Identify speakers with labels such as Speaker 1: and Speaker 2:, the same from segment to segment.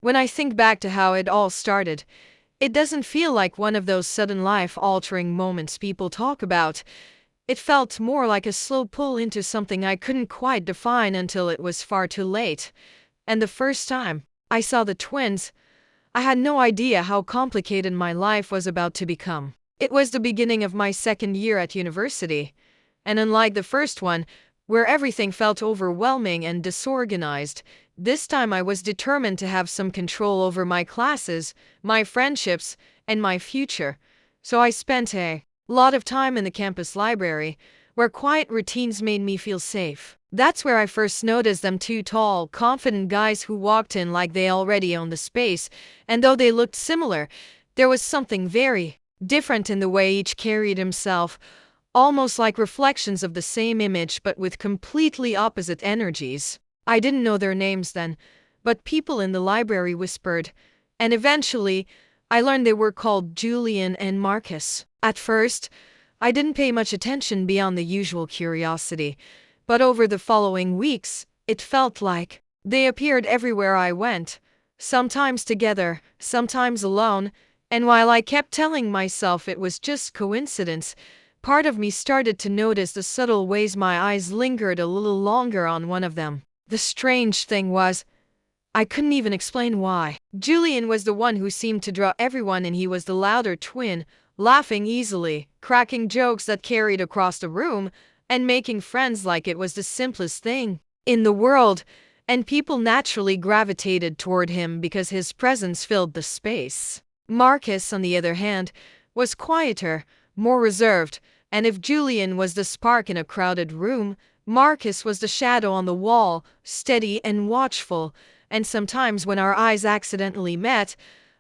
Speaker 1: When I think back to how it all started, it doesn't feel like one of those sudden life-altering moments people talk about. It felt more like a slow pull into something I couldn't quite define until it was far too late. And the first time I saw the twins, I had no idea how complicated my life was about to become. It was the beginning of my second year at university, and unlike the first one, where everything felt overwhelming and disorganized, this time I was determined to have some control over my classes, my friendships, and my future. So I spent a lot of time in the campus library, where quiet routines made me feel safe. That's where I first noticed them two tall, confident guys who walked in like they already owned the space, and though they looked similar, there was something very different in the way each carried himself, almost like reflections of the same image but with completely opposite energies. I didn't know their names then, but people in the library whispered, and eventually I learned they were called Julian and Marcus. At first, I didn't pay much attention beyond the usual curiosity, but over the following weeks, it felt like they appeared everywhere I went, sometimes together, sometimes alone, and while I kept telling myself it was just coincidence, part of me started to notice the subtle ways my eyes lingered a little longer on one of them. The strange thing was, I couldn't even explain why. Julian was the one who seemed to draw everyone, and he was the louder twin, laughing easily, cracking jokes that carried across the room, and making friends like it was the simplest thing in the world, and people naturally gravitated toward him because his presence filled the space. Marcus, on the other hand, was quieter, more reserved, and if Julian was the spark in a crowded room, Marcus was the shadow on the wall, steady and watchful, and sometimes when our eyes accidentally met,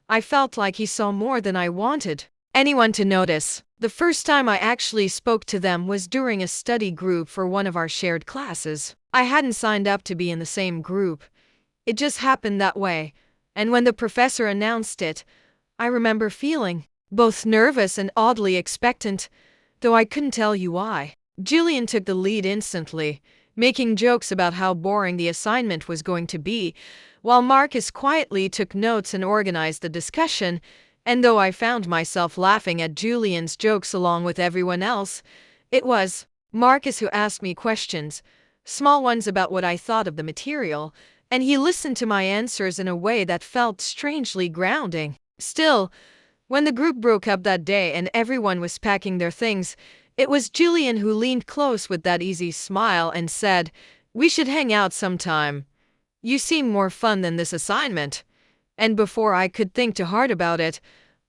Speaker 1: I felt like he saw more than I wanted anyone to notice. The first time I actually spoke to them was during a study group for one of our shared classes. I hadn't signed up to be in the same group. It just happened that way, and when the professor announced it, I remember feeling both nervous and oddly expectant, though I couldn't tell you why. Julian took the lead instantly, making jokes about how boring the assignment was going to be, while Marcus quietly took notes and organized the discussion. And though I found myself laughing at Julian's jokes along with everyone else, it was Marcus who asked me questions, small ones about what I thought of the material, and he listened to my answers in a way that felt strangely grounding. Still, when the group broke up that day and everyone was packing their things, it was Julian who leaned close with that easy smile and said, "We should hang out sometime. You seem more fun than this assignment." And before I could think too hard about it,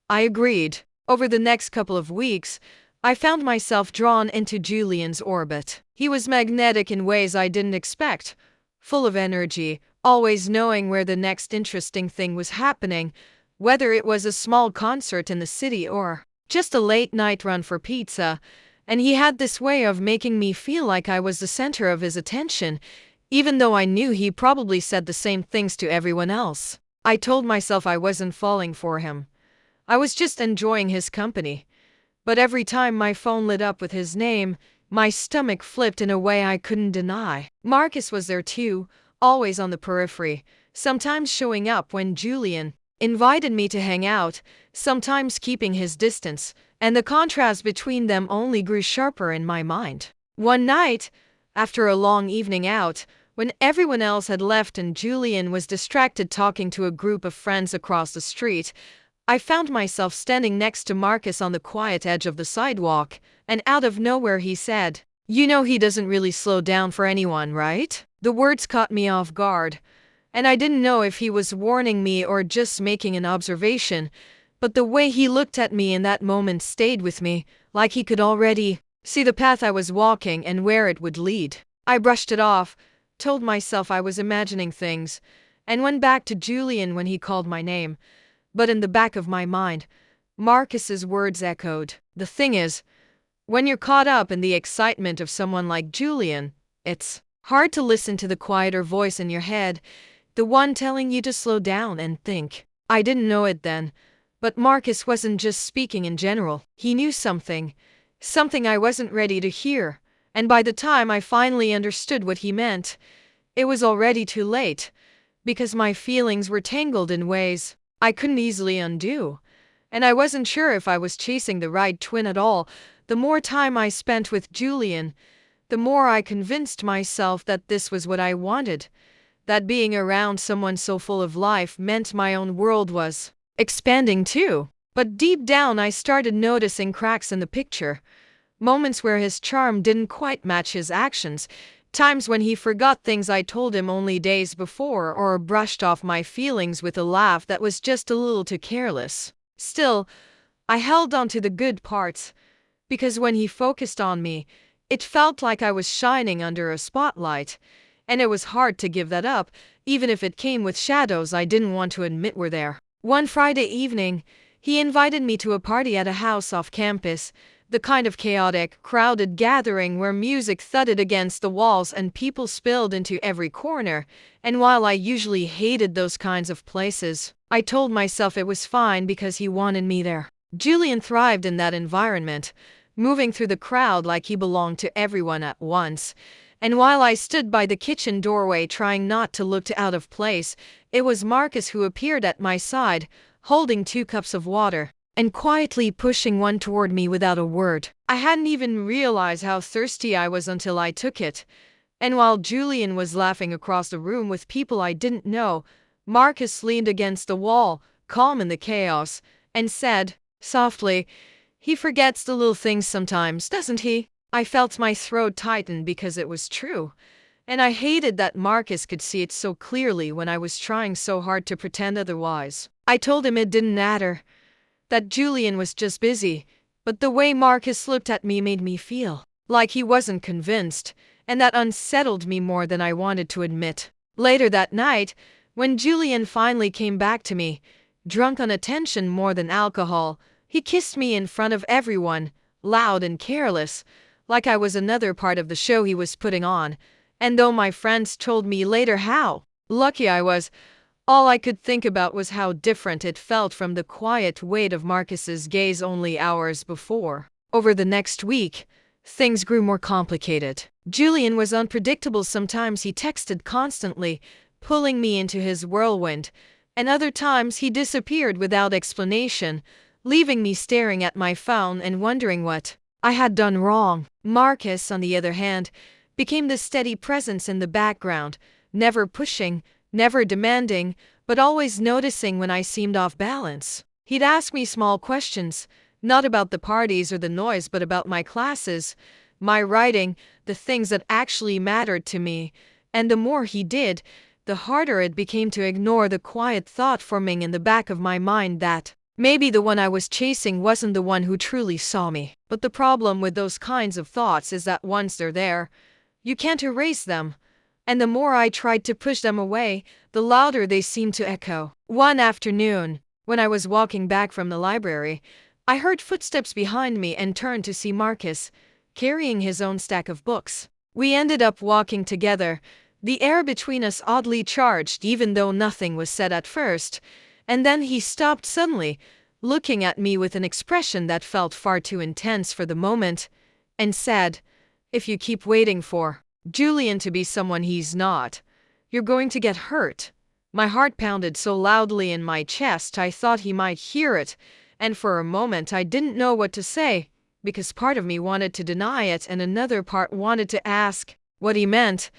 Speaker 1: I agreed. Over the next couple of weeks, I found myself drawn into Julian's orbit. He was magnetic in ways I didn't expect, full of energy, always knowing where the next interesting thing was happening, whether it was a small concert in the city or just a late-night run for pizza, and he had this way of making me feel like I was the center of his attention, even though I knew he probably said the same things to everyone else. I told myself I wasn't falling for him. I was just enjoying his company. But every time my phone lit up with his name, my stomach flipped in a way I couldn't deny. Marcus was there too, always on the periphery, sometimes showing up when Julian invited me to hang out, sometimes keeping his distance, and the contrast between them only grew sharper in my mind. One night, after a long evening out, when everyone else had left and Julian was distracted talking to a group of friends across the street, I found myself standing next to Marcus on the quiet edge of the sidewalk, and out of nowhere he said, "You know he doesn't really slow down for anyone, right?" The words caught me off guard, and I didn't know if he was warning me or just making an observation, but the way he looked at me in that moment stayed with me, like he could already see the path I was walking and where it would lead. I brushed it off, told myself I was imagining things, and went back to Julian when he called my name. But in the back of my mind, Marcus's words echoed. The thing is, when you're caught up in the excitement of someone like Julian, it's hard to listen to the quieter voice in your head, the one telling you to slow down and think. I didn't know it then, but Marcus wasn't just speaking in general. He knew something I wasn't ready to hear. And by the time I finally understood what he meant, it was already too late. because my feelings were tangled in ways I couldn't easily undo. And I wasn't sure if I was chasing the right twin at all. The more time I spent with Julian, the more I convinced myself that this was what I wanted. That being around someone so full of life meant my own world was expanding too. But deep down, I started noticing cracks in the picture. Moments where his charm didn't quite match his actions. Times when he forgot things I told him only days before or brushed off my feelings with a laugh that was just a little too careless. Still, I held on to the good parts, because when he focused on me, it felt like I was shining under a spotlight, and it was hard to give that up, even if it came with shadows I didn't want to admit were there. One Friday evening, he invited me to a party at a house off campus, the kind of chaotic, crowded gathering where music thudded against the walls and people spilled into every corner. And while I usually hated those kinds of places, I told myself it was fine because he wanted me there. Julian thrived in that environment, moving through the crowd like he belonged to everyone at once. And while I stood by the kitchen doorway trying not to look out of place, it was Marcus who appeared at my side, holding 2 cups of water and quietly pushing one toward me without a word. I hadn't even realized how thirsty I was until I took it. And while Julian was laughing across the room with people I didn't know, Marcus leaned against the wall, calm in the chaos, and said, softly, "He forgets the little things sometimes, doesn't he?" I felt my throat tighten because it was true. And I hated that Marcus could see it so clearly when I was trying so hard to pretend otherwise. I told him it didn't matter, that Julian was just busy, but the way Marcus looked at me made me feel like he wasn't convinced, and that unsettled me more than I wanted to admit. Later that night, when Julian finally came back to me, drunk on attention more than alcohol, he kissed me in front of everyone, loud and careless, like I was another part of the show he was putting on. And though my friends told me later how lucky I was, all I could think about was how different it felt from the quiet weight of Marcus's gaze only hours before. Over the next week, things grew more complicated. Julian was unpredictable. Sometimes he texted constantly, pulling me into his whirlwind, and other times he disappeared without explanation, leaving me staring at my phone and wondering what I had done wrong. Marcus, on the other hand, became the steady presence in the background, never pushing, never demanding, but always noticing when I seemed off balance. He'd ask me small questions, not about the parties or the noise, but about my classes, my writing, the things that actually mattered to me. And the more he did, the harder it became to ignore the quiet thought forming in the back of my mind that maybe the one I was chasing wasn't the one who truly saw me. But the problem with those kinds of thoughts is that once they're there, you can't erase them. And the more I tried to push them away, the louder they seemed to echo. One afternoon, when I was walking back from the library, I heard footsteps behind me and turned to see Marcus, carrying his own stack of books. We ended up walking together, the air between us oddly charged even though nothing was said at first. And then he stopped suddenly, looking at me with an expression that felt far too intense for the moment, and said, "If you keep waiting for Julian to be someone he's not, you're going to get hurt." My heart pounded so loudly in my chest I thought he might hear it, and for a moment I didn't know what to say, because part of me wanted to deny it and another part wanted to ask what he meant.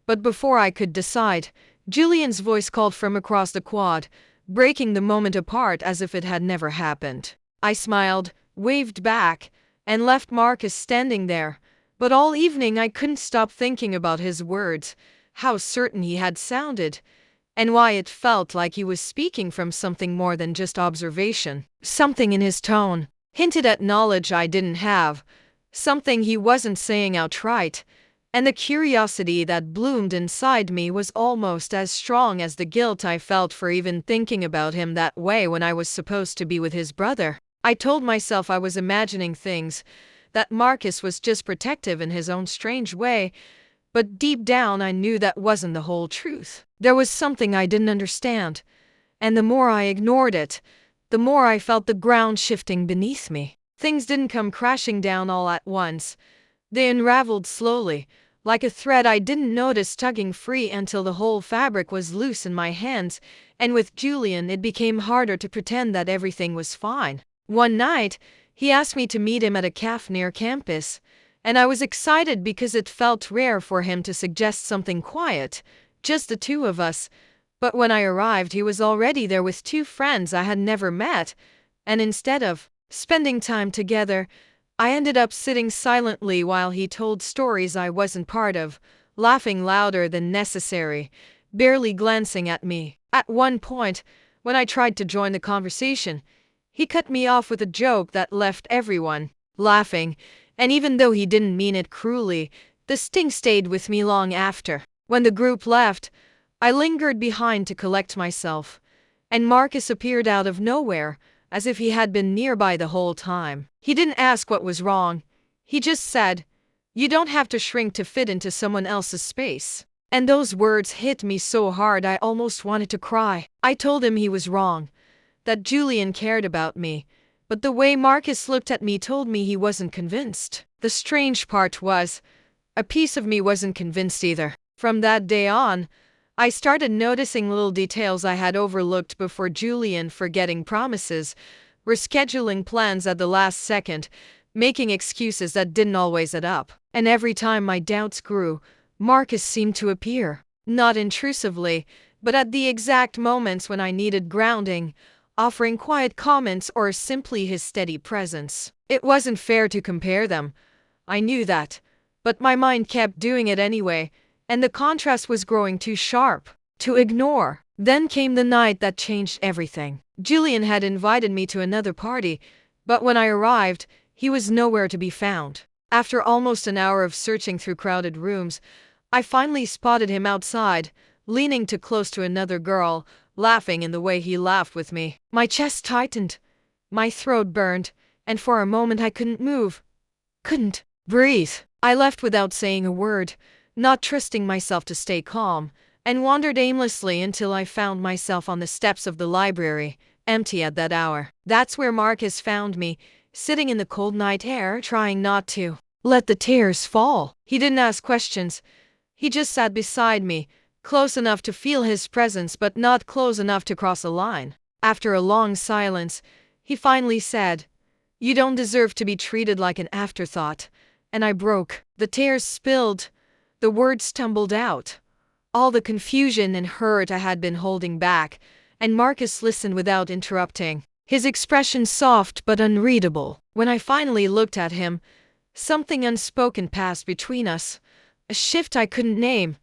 Speaker 1: But before I could decide, Julian's voice called from across the quad, breaking the moment apart as if it had never happened. I smiled, waved back, and left Marcus standing there. But all evening I couldn't stop thinking about his words, how certain he had sounded, and why it felt like he was speaking from something more than just observation. Something in his tone hinted at knowledge I didn't have, something he wasn't saying outright, and the curiosity that bloomed inside me was almost as strong as the guilt I felt for even thinking about him that way when I was supposed to be with his brother. I told myself I was imagining things, that Marcus was just protective in his own strange way, but deep down I knew that wasn't the whole truth. There was something I didn't understand, and the more I ignored it, the more I felt the ground shifting beneath me. Things didn't come crashing down all at once. They unraveled slowly, like a thread I didn't notice tugging free until the whole fabric was loose in my hands, and with Julian it became harder to pretend that everything was fine. One night, he asked me to meet him at a cafe near campus, and I was excited because it felt rare for him to suggest something quiet, just the two of us. But when I arrived, he was already there with two friends I had never met, and instead of spending time together, I ended up sitting silently while he told stories I wasn't part of, laughing louder than necessary, barely glancing at me. At one point, when I tried to join the conversation, he cut me off with a joke that left everyone laughing, and even though he didn't mean it cruelly, the sting stayed with me long after. When the group left, I lingered behind to collect myself, and Marcus appeared out of nowhere, as if he had been nearby the whole time. He didn't ask what was wrong. He just said, "You don't have to shrink to fit into someone else's space." And those words hit me so hard I almost wanted to cry. I told him he was wrong, that Julian cared about me, but the way Marcus looked at me told me he wasn't convinced. The strange part was, a piece of me wasn't convinced either. From that day on, I started noticing little details I had overlooked before: Julian forgetting promises, rescheduling plans at the last second, making excuses that didn't always add up. And every time my doubts grew, Marcus seemed to appear, not intrusively, but at the exact moments when I needed grounding, offering quiet comments or simply his steady presence. It wasn't fair to compare them. I knew that, but my mind kept doing it anyway, and the contrast was growing too sharp to ignore. Then came the night that changed everything. Julian had invited me to another party, but when I arrived, he was nowhere to be found. After almost an hour of searching through crowded rooms, I finally spotted him outside, leaning too close to another girl, laughing in the way he laughed with me. My chest tightened, my throat burned, and for a moment I couldn't move, couldn't breathe. I left without saying a word, not trusting myself to stay calm, and wandered aimlessly until I found myself on the steps of the library, empty at that hour. That's where Marcus found me, sitting in the cold night air, trying not to let the tears fall. He didn't ask questions. He just sat beside me, close enough to feel his presence but not close enough to cross a line. After a long silence, he finally said, "You don't deserve to be treated like an afterthought." And I broke. The tears spilled. The words tumbled out. All the confusion and hurt I had been holding back, and Marcus listened without interrupting, his expression soft but unreadable. When I finally looked at him, something unspoken passed between us, a shift I couldn't name.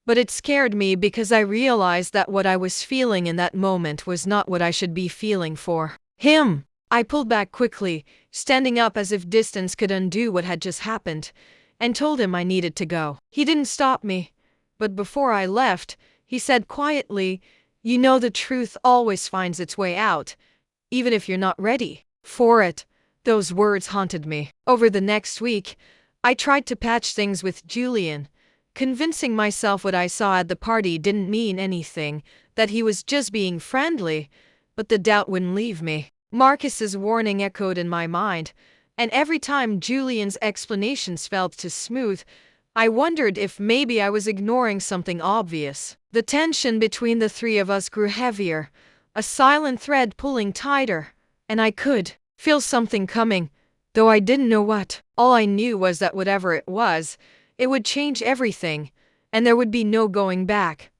Speaker 1: But it scared me because I realized that what I was feeling in that moment was not what I should be feeling for him. I pulled back quickly, standing up as if distance could undo what had just happened, and told him I needed to go. He didn't stop me, but before I left, he said quietly, "You know, the truth always finds its way out, even if you're not ready for it." Those words haunted me. Over the next week, I tried to patch things with Julian, convincing myself what I saw at the party didn't mean anything, that he was just being friendly, but the doubt wouldn't leave me. Marcus's warning echoed in my mind, and every time Julian's explanations felt too smooth, I wondered if maybe I was ignoring something obvious. The tension between the three of us grew heavier, a silent thread pulling tighter, and I could feel something coming, though I didn't know what. All I knew was that whatever it was, it would change everything, and there would be no going back.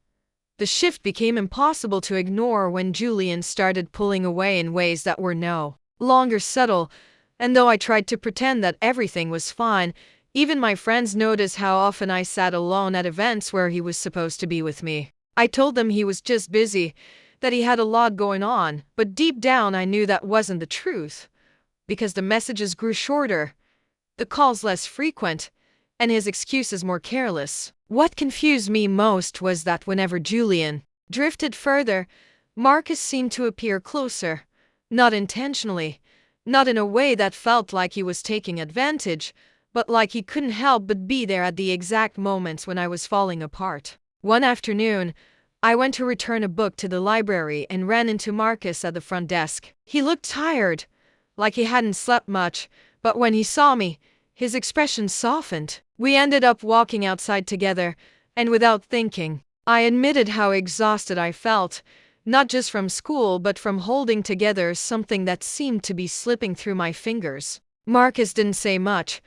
Speaker 1: The shift became impossible to ignore when Julian started pulling away in ways that were no longer subtle, and though I tried to pretend that everything was fine, even my friends noticed how often I sat alone at events where he was supposed to be with me. I told them he was just busy, that he had a lot going on, but deep down I knew that wasn't the truth, because the messages grew shorter, the calls less frequent, and his excuses more careless. What confused me most was that whenever Julian drifted further, Marcus seemed to appear closer, not intentionally, not in a way that felt like he was taking advantage, but like he couldn't help but be there at the exact moments when I was falling apart. One afternoon, I went to return a book to the library and ran into Marcus at the front desk. He looked tired, like he hadn't slept much, but when he saw me, His expression softened. We ended up walking outside together, and without thinking, I admitted how exhausted I felt, not just from school but from holding together something that seemed to be slipping through my fingers. Marcus didn't say much,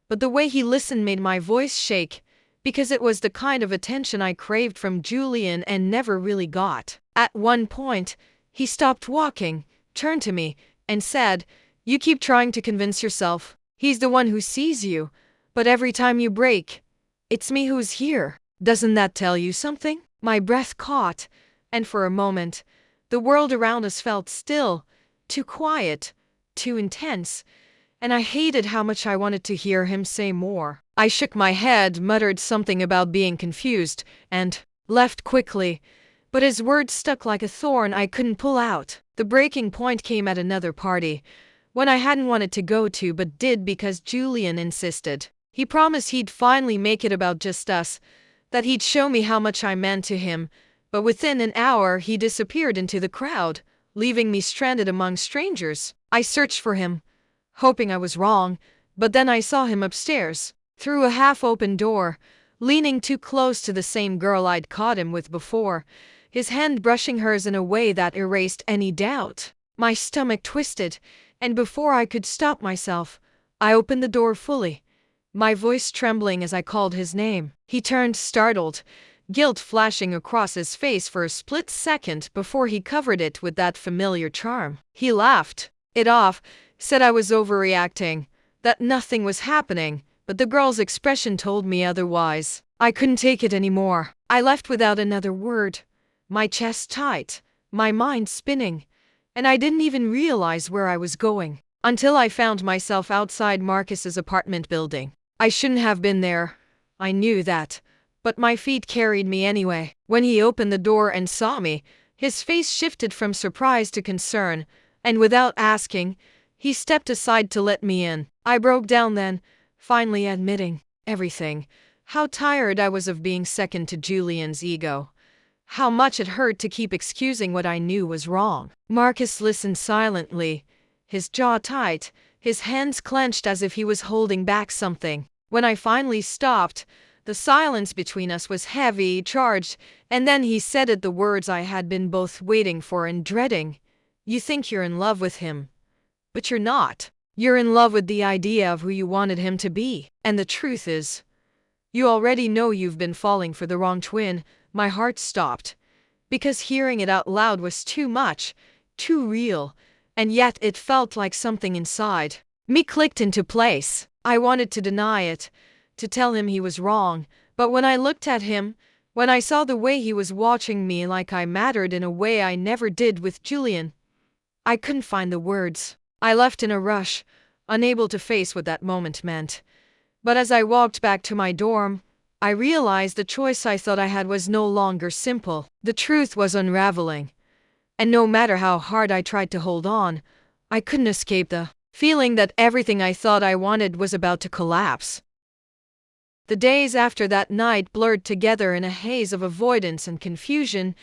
Speaker 1: but the way he listened made my voice shake, because it was the kind of attention I craved from Julian and never really got. At one point, he stopped walking, turned to me, and said, "You keep trying to convince yourself he's the one who sees you, but every time you break, it's me who's here. Doesn't that tell you something?" My breath caught, and for a moment, the world around us felt still, too quiet, too intense, and I hated how much I wanted to hear him say more. I shook my head, muttered something about being confused, and left quickly, but his words stuck like a thorn I couldn't pull out. The breaking point came at another party, one I hadn't wanted to go to but did because Julian insisted. He promised he'd finally make it about just us, that he'd show me how much I meant to him, but within an hour he disappeared into the crowd, leaving me stranded among strangers. I searched for him, hoping I was wrong, but then I saw him upstairs, through a half-open door, leaning too close to the same girl I'd caught him with before, his hand brushing hers in a way that erased any doubt. My stomach twisted, and before I could stop myself, I opened the door fully, my voice trembling as I called his name. He turned startled, guilt flashing across his face for a split second before he covered it with that familiar charm. He laughed it off, said I was overreacting, that nothing was happening, but the girl's expression told me otherwise. I couldn't take it anymore. I left without another word, my chest tight, my mind spinning, and I didn't even realize where I was going, until I found myself outside Marcus's apartment building. I shouldn't have been there, I knew that, but my feet carried me anyway. When he opened the door and saw me, his face shifted from surprise to concern, and without asking, he stepped aside to let me in. I broke down then, finally admitting everything. How tired I was of being second to Julian's ego. How much it hurt to keep excusing what I knew was wrong. Marcus listened silently, his jaw tight, his hands clenched as if he was holding back something. When I finally stopped, the silence between us was heavy, charged, and then he said it, the words I had been both waiting for and dreading. "You think you're in love with him, but you're not. You're in love with the idea of who you wanted him to be. And the truth is, you already know you've been falling for the wrong twin." My heart stopped, because hearing it out loud was too much, too real, and yet it felt like something inside me clicked into place. I wanted to deny it, to tell him he was wrong, but when I looked at him, when I saw the way he was watching me like I mattered in a way I never did with Julian, I couldn't find the words. I left in a rush, unable to face what that moment meant. But as I walked back to my dorm, I realized the choice I thought I had was no longer simple. The truth was unraveling, and no matter how hard I tried to hold on, I couldn't escape the feeling that everything I thought I wanted was about to collapse. The days after that night blurred together in a haze of avoidance and confusion,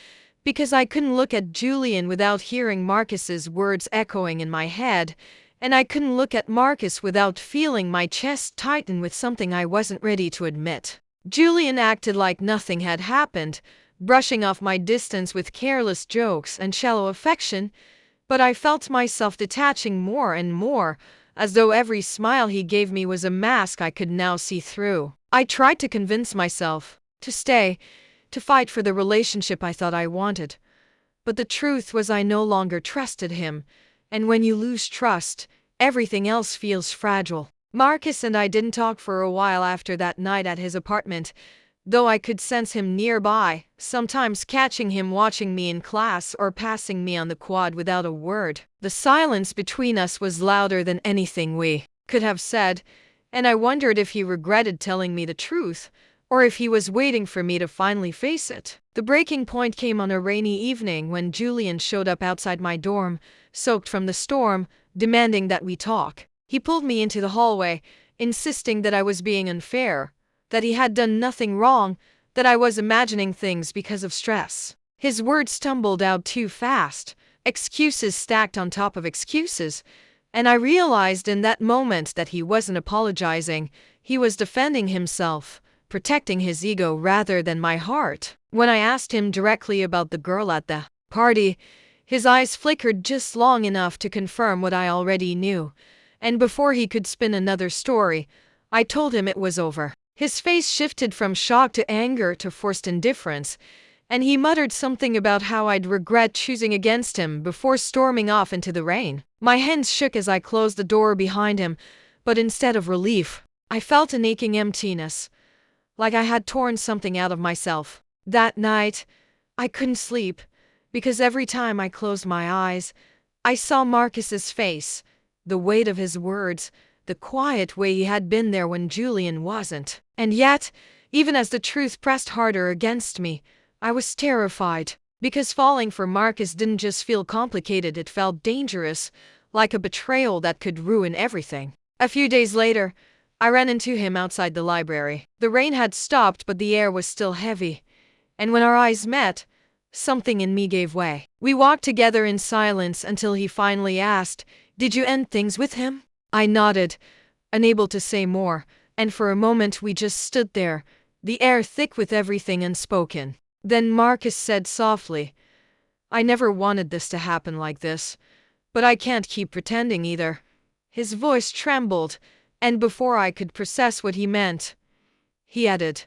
Speaker 1: because I couldn't look at Julian without hearing Marcus's words echoing in my head, and I couldn't look at Marcus without feeling my chest tighten with something I wasn't ready to admit. Julian acted like nothing had happened, brushing off my distance with careless jokes and shallow affection, but I felt myself detaching more and more, as though every smile he gave me was a mask I could now see through. I tried to convince myself to stay, to fight for the relationship I thought I wanted, but the truth was I no longer trusted him, and when you lose trust, everything else feels fragile. Marcus and I didn't talk for a while after that night at his apartment, though I could sense him nearby, sometimes catching him watching me in class or passing me on the quad without a word. The silence between us was louder than anything we could have said, and I wondered if he regretted telling me the truth, or if he was waiting for me to finally face it. The breaking point came on a rainy evening when Julian showed up outside my dorm, soaked from the storm, demanding that we talk. He pulled me into the hallway, insisting that I was being unfair, that he had done nothing wrong, that I was imagining things because of stress. His words stumbled out too fast, excuses stacked on top of excuses, And I realized in that moment that he wasn't apologizing, he was defending himself, protecting his ego rather than my heart. When I asked him directly about the girl at the party, his eyes flickered just long enough to confirm what I already knew. And before he could spin another story, I told him it was over. His face shifted from shock to anger to forced indifference, and he muttered something about how I'd regret choosing against him before storming off into the rain. My hands shook as I closed the door behind him, but instead of relief, I felt an aching emptiness, like I had torn something out of myself. That night, I couldn't sleep, because every time I closed my eyes, I saw Marcus's face, the weight of his words, the quiet way he had been there when Julian wasn't. And yet, even as the truth pressed harder against me, I was terrified, because falling for Marcus didn't just feel complicated, it felt dangerous, like a betrayal that could ruin everything. A few days later, I ran into him outside the library. The rain had stopped, but the air was still heavy, and when our eyes met, something in me gave way. We walked together in silence until he finally asked, "Did you end things with him?" I nodded, unable to say more, and for a moment we just stood there, the air thick with everything unspoken. Then Marcus said softly, "I never wanted this to happen like this, but I can't keep pretending either." His voice trembled, and before I could process what he meant, he added,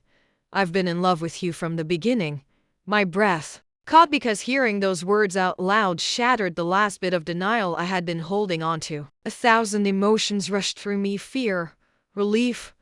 Speaker 1: "I've been in love with you from the beginning." My breath caught because hearing those words out loud shattered the last bit of denial I had been holding onto. 1,000 emotions rushed through me: fear, relief,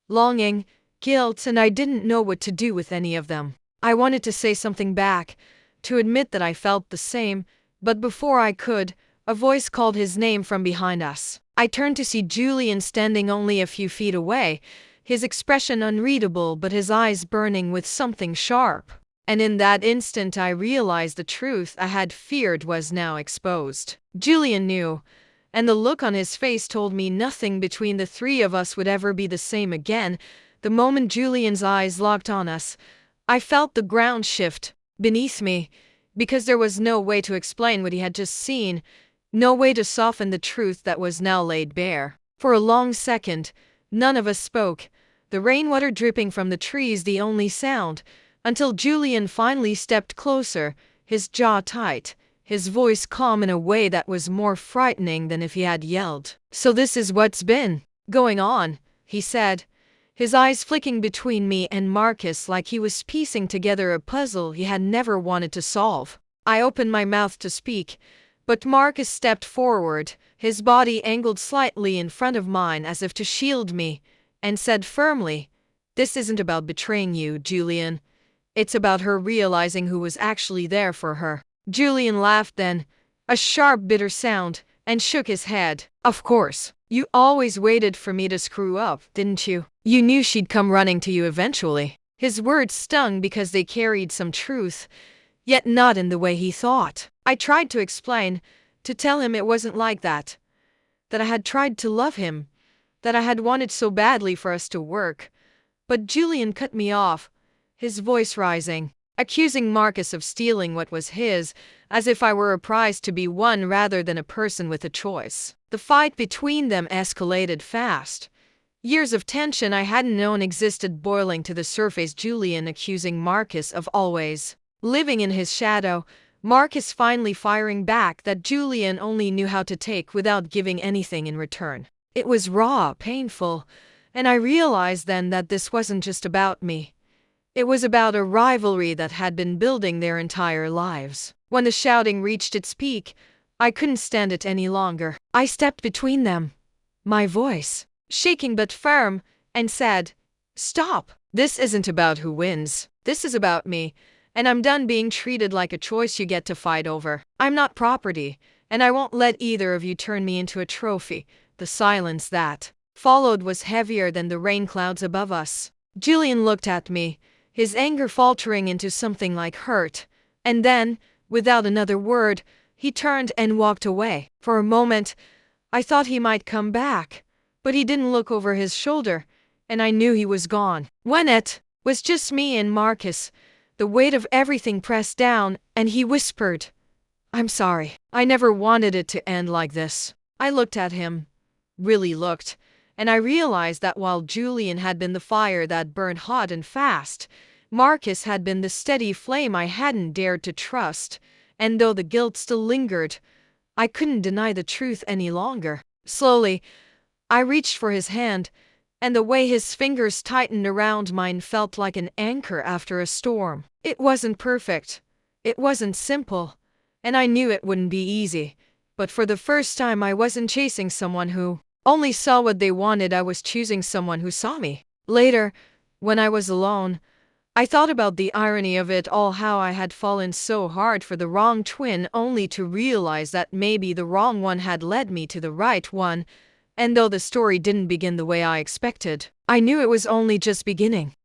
Speaker 1: longing, guilt, and I didn't know what to do with any of them. I wanted to say something back, to admit that I felt the same, but before I could, a voice called his name from behind us. I turned to see Julian standing only a few feet away, his expression unreadable but his eyes burning with something sharp. And in that instant I realized the truth I had feared was now exposed. Julian knew, and the look on his face told me nothing between the three of us would ever be the same again. The moment Julian's eyes locked on us, I felt the ground shift beneath me, because there was no way to explain what he had just seen, no way to soften the truth that was now laid bare. For a long second, none of us spoke, the rainwater dripping from the trees the only sound, until Julian finally stepped closer, his jaw tight, his voice calm in a way that was more frightening than if he had yelled. "So this is what's been going on," he said, his eyes flicking between me and Marcus like he was piecing together a puzzle he had never wanted to solve. I opened my mouth to speak, but Marcus stepped forward, his body angled slightly in front of mine as if to shield me, and said firmly, "This isn't about betraying you, Julian. It's about her realizing who was actually there for her." Julian laughed then, a sharp, bitter sound, and shook his head. "Of course. You always waited for me to screw up, didn't you? You knew she'd come running to you eventually." His words stung because they carried some truth, yet not in the way he thought. I tried to explain, to tell him it wasn't like that I had tried to love him, that I had wanted so badly for us to work. But Julian cut me off, his voice rising, accusing Marcus of stealing what was his, as if I were a prize to be won rather than a person with a choice. The fight between them escalated fast. Years of tension I hadn't known existed boiling to the surface, Julian accusing Marcus of always living in his shadow, Marcus finally firing back that Julian only knew how to take without giving anything in return. It was raw, painful, and I realized then that this wasn't just about me. It was about a rivalry that had been building their entire lives. When the shouting reached its peak, I couldn't stand it any longer. I stepped between them, my voice shaking but firm, and said, "Stop. This isn't about who wins. This is about me, and I'm done being treated like a choice you get to fight over. I'm not property, and I won't let either of you turn me into a trophy." The silence that followed was heavier than the rain clouds above us. Julian looked at me, his anger faltering into something like hurt, and then, without another word, he turned and walked away. For a moment, I thought he might come back, but he didn't look over his shoulder, and I knew he was gone. When it was just me and Marcus, the weight of everything pressed down, and he whispered, "I'm sorry. I never wanted it to end like this." I looked at him, really looked, and I realized that while Julian had been the fire that burned hot and fast, Marcus had been the steady flame I hadn't dared to trust, and though the guilt still lingered, I couldn't deny the truth any longer. Slowly, I reached for his hand, and the way his fingers tightened around mine felt like an anchor after a storm. It wasn't perfect, it wasn't simple, and I knew it wouldn't be easy, but for the first time I wasn't chasing someone who only saw what they wanted. I was choosing someone who saw me. Later, when I was alone, I thought about the irony of it all, how I had fallen so hard for the wrong twin only to realize that maybe the wrong one had led me to the right one, and though the story didn't begin the way I expected, I knew it was only just beginning.